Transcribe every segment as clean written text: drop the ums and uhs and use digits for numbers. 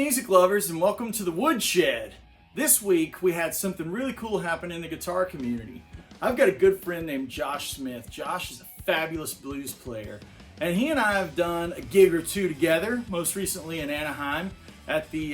music lovers, and welcome to the Woodshed. This week we had something really cool happen in the guitar community. I've got a good friend named Josh Smith. Josh is a fabulous blues player, and he and I have done a gig or two together, most recently in Anaheim at the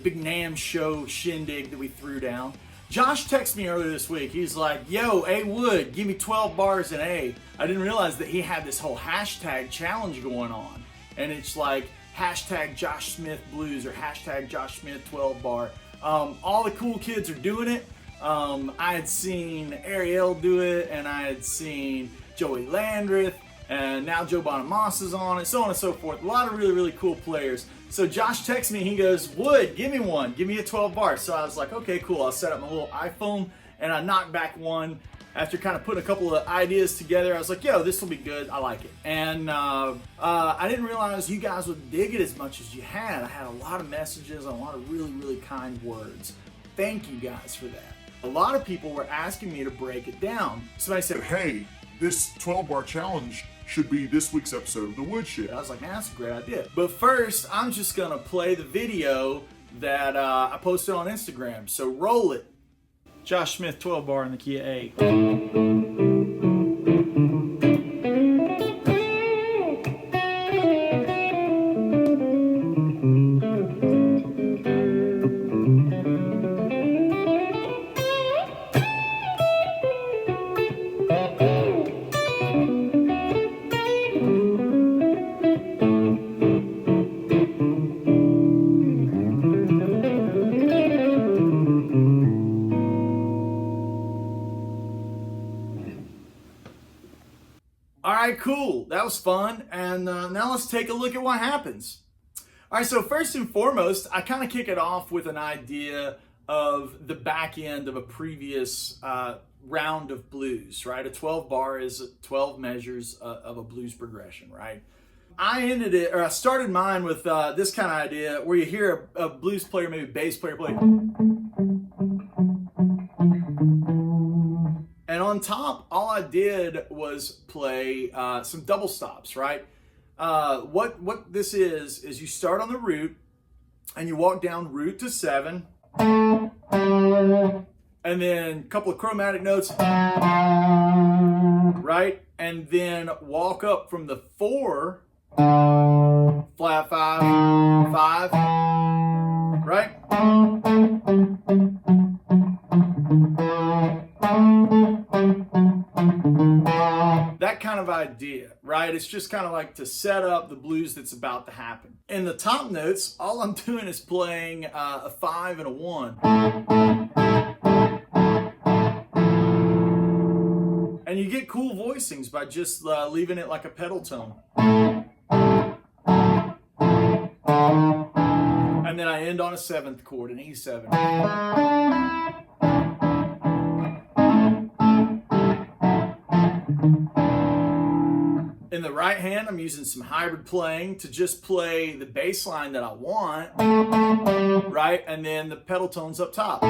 big NAMM show shindig that we threw down. Josh texted me earlier this week. He's like, yo, A Wood, give me 12 bars in A. I didn't realize that he had this whole hashtag challenge going on, and it's like hashtag Josh Smith Blues or hashtag Josh Smith 12 bar. All the cool kids are doing it. I had seen Ariel do it, and I had seen Joey Landreth, and now Joe Bonamassa is on it, so on and so forth. A lot of really, really cool players. So Josh texts me, he goes, Wood, give me one, give me a 12 bar. So I was like, okay, cool. I'll set up my little iPhone, and I knocked back one. After kind of putting a couple of ideas together, I was like, yo, this will be good. I like it. And I didn't realize you guys would dig it as much as you had. I had a lot of messages and a lot of really, really kind words. Thank you guys for that. A lot of people were asking me to break it down. Somebody said, hey, this 12-bar challenge should be this week's episode of The Woodshed. I was like, man, that's a great idea. But first, I'm just going to play the video that I posted on Instagram. So roll it. Josh Smith 12 bar in the key of A. Alright, cool. That was fun. And now let's take a look at what happens. Alright, so first and foremost, I kind of kick it off with an idea of the back end of a previous round of blues, right? A 12 bar is 12 measures of a blues progression, right? I started mine with this kind of idea where you hear a blues player, maybe bass player play. And on top, all I did was play some double stops, right? What this is you start on the root, and you walk down root to 7, and then a couple of chromatic notes, right? And then walk up from the 4, flat 5, 5, right? That kind of idea, right? It's just kind of like to set up the blues that's about to happen. In the top notes, all I'm doing is playing a 5 and a 1. And you get cool voicings by just leaving it like a pedal tone. And then I end on a 7th chord, an E7. In the right hand, I'm using some hybrid playing to just play the bass line that I want, right? And then the pedal tones up top.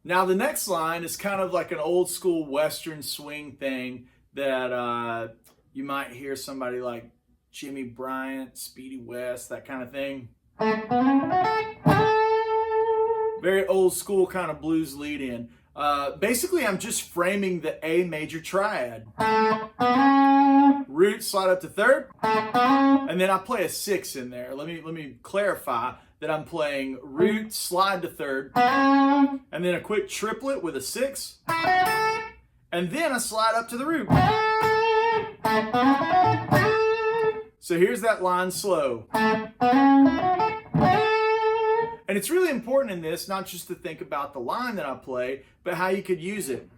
Now the next line is kind of like an old school Western swing thing that you might hear somebody like Jimmy Bryant, Speedy West, that kind of thing. Very old school kind of blues lead in. Basically, I'm just framing the A major triad. Root, slide up to 3rd, and then I play a 6 in there. Let me clarify that I'm playing root, slide to 3rd, and then a quick triplet with a 6, and then I slide up to the root. So here's that line slow. And it's really important in this, not just to think about the line that I play, but how you could use it.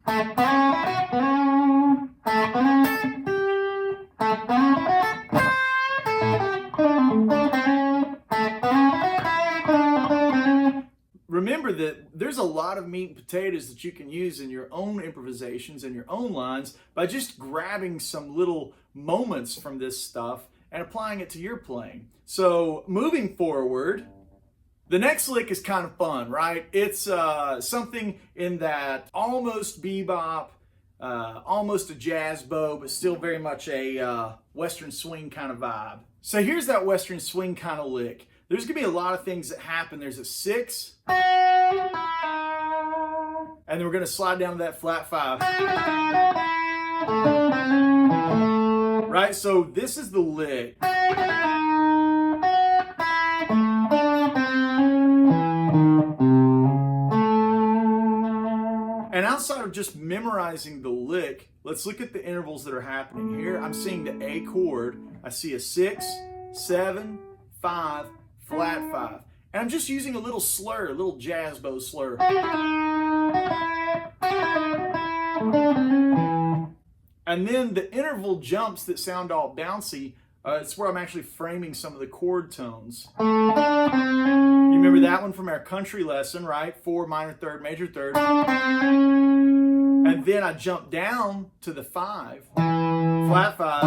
Remember that there's a lot of meat and potatoes that you can use in your own improvisations and your own lines by just grabbing some little moments from this stuff and applying it to your playing. So moving forward, the next lick is kind of fun, right? It's something in that almost bebop, almost a jazz bow, but still very much a Western swing kind of vibe. So here's that Western swing kind of lick. There's gonna be a lot of things that happen. There's a 6, and then we're gonna slide down to that flat 5. Right, so this is the lick. And outside of just memorizing the lick, let's look at the intervals that are happening here. I'm seeing the A chord. I see a 6, 7, 5, flat 5. And I'm just using a little slur, a little jazz bow slur. And then the interval jumps that sound all bouncy, it's where I'm actually framing some of the chord tones. You remember that one from our country lesson, right? 4, minor third, major third. And then I jump down to the 5, flat 5,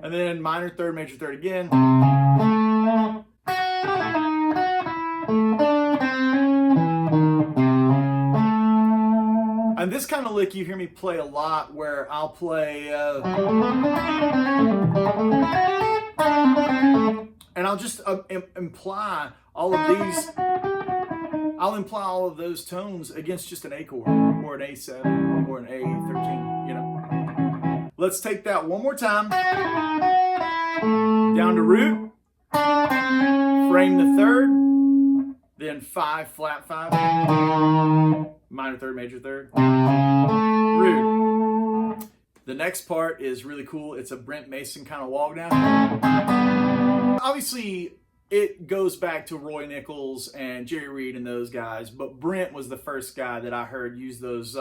and then minor third, major third again. And this kind of lick you hear me play a lot, where I'll play, and I'll just imply all of these. I'll imply all of those tones against just an A chord, or an A7, or an A13. You know. Let's take that one more time. Down to root. Frame the third. Then 5, flat 5. Minor third, major third. Root. The next part is really cool. It's a Brent Mason kind of walk down. Obviously, it goes back to Roy Nichols and Jerry Reed and those guys, but Brent was the first guy that I heard use those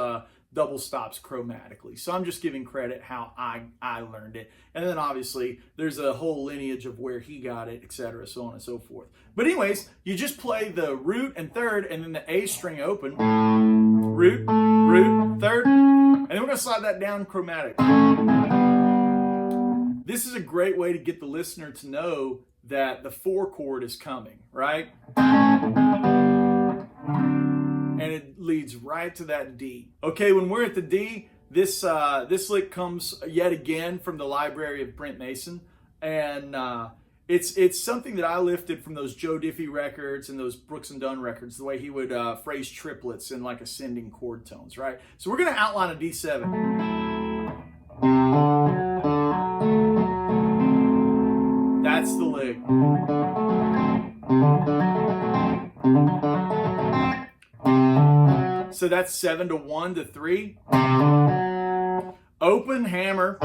double stops chromatically. So I'm just giving credit how I learned it. And then obviously there's a whole lineage of where he got it, etc., so on and so forth. But anyways, you just play the root and third, and then the A string open. Root, root, third, and then we're going to slide that down chromatic. This is a great way to get the listener to know that the 4 chord is coming, right? And it leads right to that D. Okay, when we're at the D, this lick comes yet again from the library of Brent Mason, and it's something that I lifted from those Joe Diffie records and those Brooks and Dunn records, the way he would phrase triplets in like ascending chord tones, right? So we're going to outline a D7. That's the lick. So that's 7 to 1 to 3. Open hammer.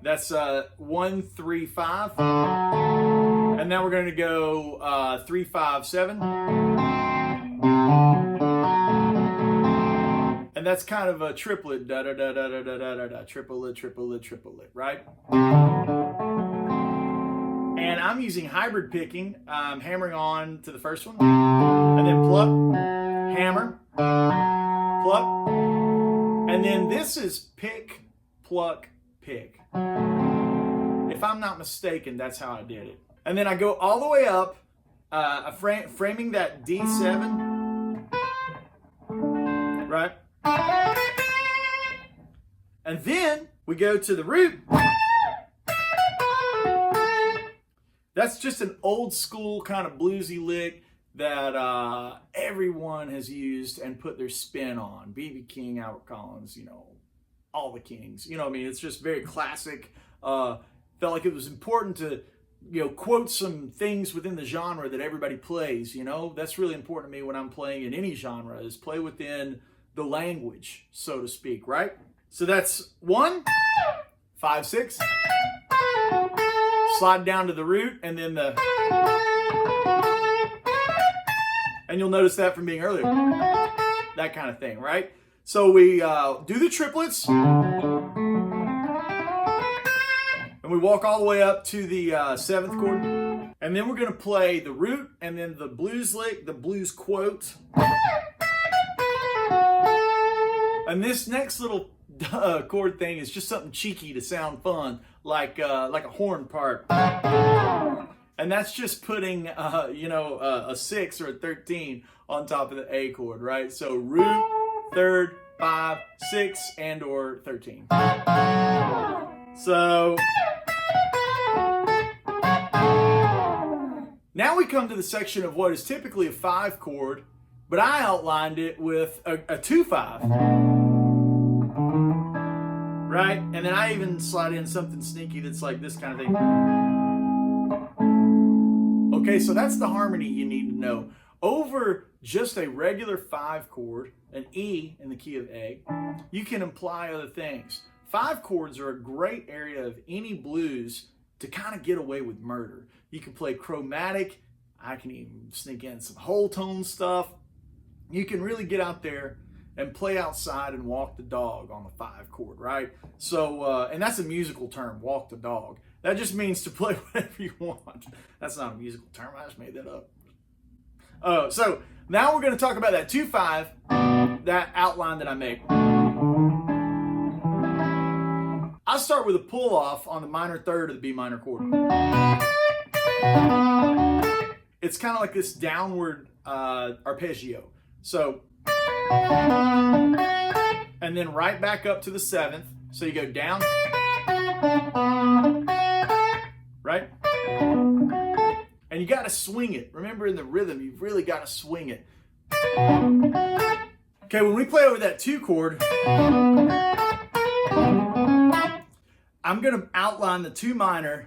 That's 1, 3, 5. And now we're going to go 3, 5, 7. And that's kind of a triplet. Da da da da da da da da. Triplet, triplet, triplet, right? And I'm using hybrid picking. I'm hammering on to the first one, and then pluck, hammer, pluck, and then this is pick, pluck, pick. If I'm not mistaken, that's how I did it. And then I go all the way up, framing that D7, right? And then we go to the root. That's just an old school kind of bluesy lick that everyone has used and put their spin on. B.B. King, Albert Collins, you know, all the Kings. You know what I mean? It's just very classic. Felt like it was important to, you know, quote some things within the genre that everybody plays, you know? That's really important to me when I'm playing in any genre, is play within the language, so to speak, right? So that's 1, 5, 6. Slide down to the root, and then the... And you'll notice that from being earlier. That kind of thing, right? So we do the triplets. And we walk all the way up to the 7th chord. And then we're going to play the root, and then the blues lick, the blues quote. And this next little chord thing is just something cheeky to sound fun, like a horn part. And that's just putting, a 6 or a 13 on top of the A chord, right? So root, third, 5, 6, and or 13. So now we come to the section of what is typically a 5 chord, but I outlined it with a 2-5. Right? And then I even slide in something sneaky that's like this kind of thing. Okay, so that's the harmony you need to know. Over just a regular 5 chord, an E in the key of A, you can imply other things. 5 chords are a great area of any blues to kind of get away with murder. You can play chromatic. I can even sneak in some whole tone stuff. You can really get out there and play outside and walk the dog on the 5 chord, right? So, and that's a musical term, walk the dog. That just means to play whatever you want. That's not a musical term, I just made that up. So now we're gonna talk about that 2-5, that outline that I made. I'll start with a pull off on the minor third of the B minor chord. It's kind of like this downward arpeggio. So, and then right back up to the 7th. So you go down, right? And you got to swing it. Remember, in the rhythm, you've really got to swing it. Okay, when we play over that 2 chord, I'm going to outline the 2 minor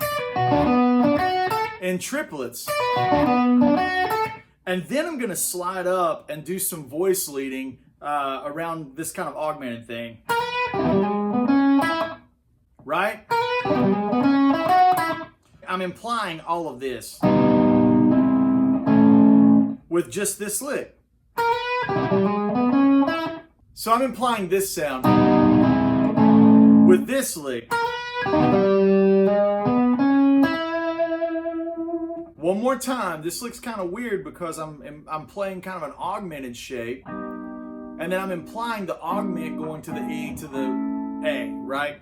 in triplets. And then I'm going to slide up and do some voice leading around this kind of augmented thing. Right? I'm implying all of this with just this lick. So I'm implying this sound with this lick. One more time. This lick's kind of weird because I'm playing kind of an augmented shape, and then I'm implying the augment going to the E to the A, right?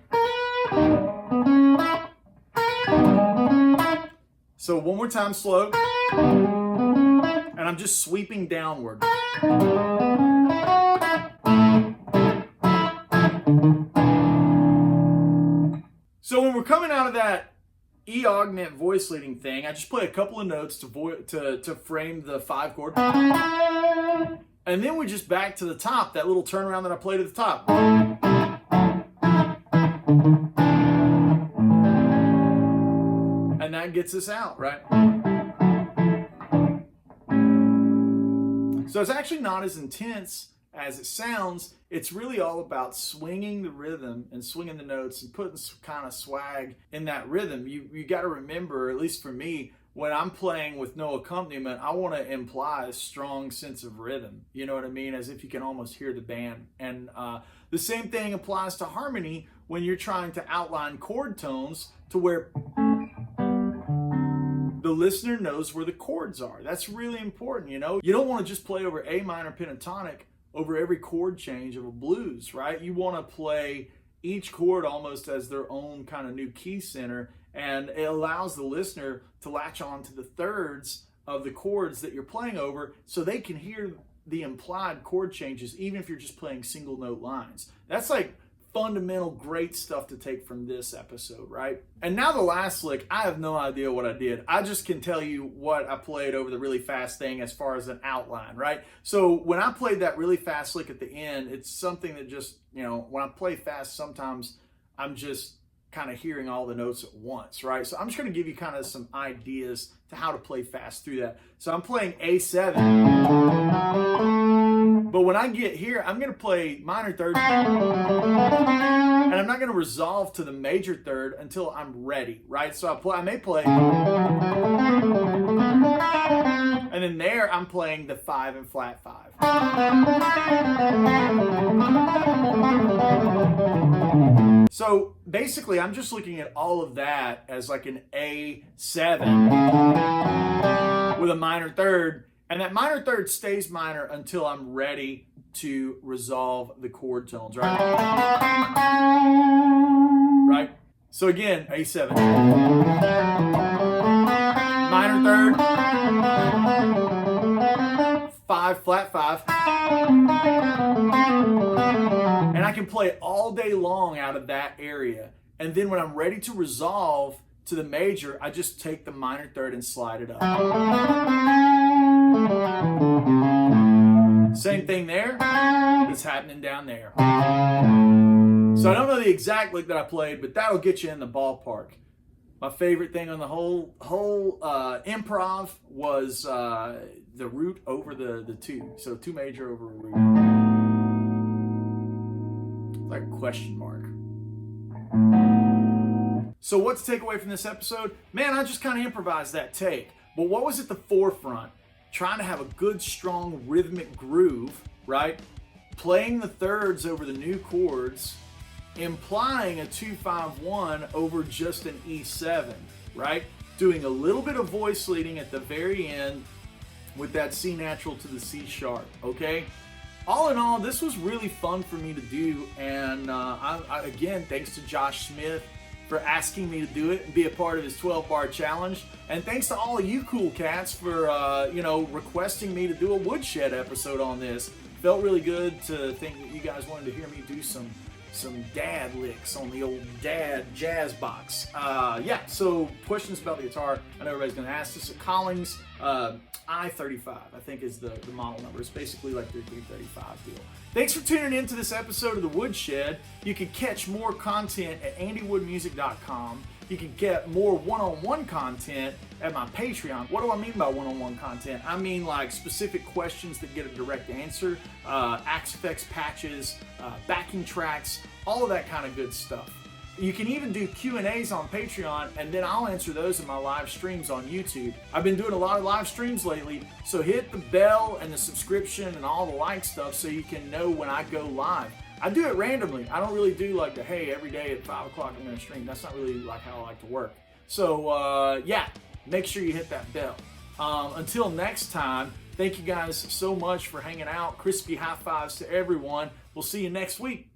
So one more time, slow, and I'm just sweeping downward. So when we're coming out of that E augment voice leading thing, I just play a couple of notes to frame the 5 chord. And then we just back to the top, that little turnaround that I played at the top. And that gets us out, right? So it's actually not as intense as it sounds. It's really all about swinging the rhythm and swinging the notes and putting some kind of swag in that rhythm. You got to remember, at least for me, when I'm playing with no accompaniment, I want to imply a strong sense of rhythm. You know what I mean? As if you can almost hear the band. And the same thing applies to harmony when you're trying to outline chord tones to where the listener knows where the chords are. That's really important, you know? You don't want to just play over A minor pentatonic over every chord change of a blues, right? You want to play each chord almost as their own kind of new key center, and it allows the listener to latch on to the thirds of the chords that you're playing over so they can hear the implied chord changes even if you're just playing single note lines. That's like fundamental great stuff to take from this episode, right? And now the last lick, I have no idea what I did. I just can tell you what I played over the really fast thing as far as an outline, right? So when I played that really fast lick at the end, it's something that just, you know, when I play fast, sometimes I'm just kind of hearing all the notes at once, right? So I'm just going to give you kind of some ideas to how to play fast through that. So I'm playing A7, but when I get here, I'm going to play minor third, and I'm not going to resolve to the major third until I'm ready, right? So I may play, and then there I'm playing the 5 and flat 5. So basically, I'm just looking at all of that as like an A7 with a minor third, and that minor third stays minor until I'm ready to resolve the chord tones, right? Right? So again, A7. Minor third. 5, flat 5. can play all day long out of that area. And then when I'm ready to resolve to the major, I just take the minor third and slide it up. Same thing there. It's happening down there. So I don't know the exact lick that I played, but that'll get you in the ballpark. My favorite thing on the whole improv was the root over the two. So two major over a root. Like a question mark. So what to take away from this episode? Man, I just kind of improvised that take. But what was at the forefront? Trying to have a good, strong, rhythmic groove, right? Playing the thirds over the new chords, implying a 2-5-1 over just an E7, right? Doing a little bit of voice leading at the very end with that C natural to the C sharp, okay? All in all, this was really fun for me to do, and again, thanks to Josh Smith for asking me to do it and be a part of his 12-bar challenge, and thanks to all of you cool cats for requesting me to do a Woodshed episode on this. Felt really good to think that you guys wanted to hear me do some dad licks on the old dad jazz box. Yeah, so questions about the guitar. I know everybody's going to ask. This is a Collings I-35, I think is the model number. It's basically like their 335 deal. Thanks for tuning in to this episode of The Woodshed. You can catch more content at andywoodmusic.com. You can get more one-on-one content at my Patreon. What do I mean by one-on-one content? I mean like specific questions that get a direct answer, Axe Effects patches, backing tracks, all of that kind of good stuff. You can even do Q&As on Patreon, and then I'll answer those in my live streams on YouTube. I've been doing a lot of live streams lately, so hit the bell and the subscription and all the like stuff so you can know when I go live. I do it randomly. I don't really do like the, hey, every day at 5 o'clock I'm going to stream. That's not really like how I like to work. So, yeah, make sure you hit that bell. Until next time, thank you guys so much for hanging out. Crispy high fives to everyone. We'll see you next week.